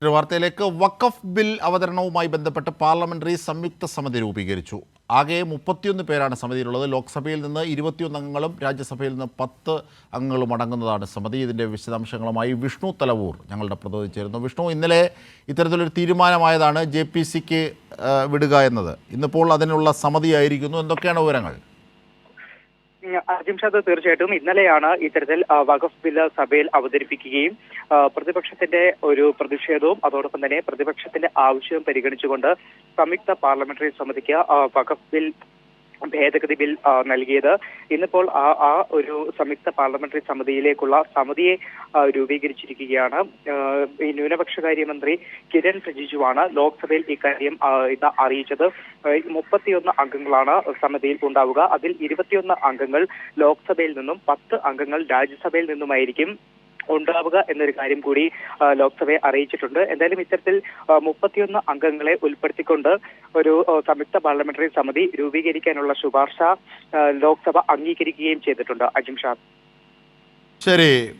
ഒരു വാർത്തയിലേക്ക് വഖഫ് ബിൽ അവതരണവുമായി ബന്ധപ്പെട്ട് പാർലമെന്ററി സംയുക്ത സമിതി രൂപീകരിച്ചു. ആകെ 31 പേരാണ് സമിതിയിലുള്ളത്. ലോക്സഭയിൽ നിന്ന് 21 അംഗങ്ങളും രാജ്യസഭയിൽ നിന്ന് 10 അംഗങ്ങളും അടങ്ങുന്നതാണ് സമിതി. ഇതിൻ്റെ വിശദാംശങ്ങളുമായി വിഷ്ണു തലവൂർ ഞങ്ങളുടെ പ്രതിനിധി ചേരുന്നു. വിഷ്ണു, ഇന്നലെ ഇത്തരത്തിലൊരു തീരുമാനമായതാണ് JPC-ക്ക് വിടുക എന്നത്. ഇന്നിപ്പോൾ അതിനുള്ള സമിതിയായിരിക്കുന്നു. എന്തൊക്കെയാണ് വിവരങ്ങൾ? അജിംഷാദ്, തീർച്ചയായിട്ടും ഇന്നലെയാണ് ഇത്തരത്തിൽ വഖഫ് ബില്ല് സഭയിൽ അവതരിപ്പിക്കുകയും പ്രതിപക്ഷത്തിന്റെ ഒരു പ്രതിഷേധവും അതോടൊപ്പം തന്നെ പ്രതിപക്ഷത്തിന്റെ ആവശ്യവും പരിഗണിച്ചുകൊണ്ട് സംയുക്ത പാർലമെന്ററി സമിതിക്ക് വഖഫ് ബിൽ ഭേദഗതി ബിൽ നൽകിയത്. ഇന്നിപ്പോൾ ആ ഒരു സംയുക്ത പാർലമെന്ററി സമിതിയിലേക്കുള്ള സമിതിയെ രൂപീകരിച്ചിരിക്കുകയാണ്. ഈ ന്യൂനപക്ഷകാര്യമന്ത്രി കിരൺ റിജിജുവാണ് ലോക്സഭയിൽ ഇക്കാര്യം ഇത് അറിയിച്ചത്. 31 അംഗങ്ങളാണ് സമിതിയിൽ ഉണ്ടാവുക. അതിൽ 21 അംഗങ്ങൾ ലോക്സഭയിൽ നിന്നും 10 അംഗങ്ങൾ രാജ്യസഭയിൽ നിന്നുമായിരിക്കും ഉണ്ടാവുക എന്നൊരു കാര്യം കൂടി ലോക്സഭയെ അറിയിച്ചിട്ടുണ്ട്. എന്തായാലും ഇത്തരത്തിൽ 31 അംഗങ്ങളെ ഉൾപ്പെടുത്തിക്കൊണ്ട് ഒരു സംയുക്ത പാർലമെന്ററി സമിതി രൂപീകരിക്കാനുള്ള ശുപാർശ ലോക്സഭ അംഗീകരിക്കുകയും ചെയ്തിട്ടുണ്ട്. അജിംഷാദ്, ശരി.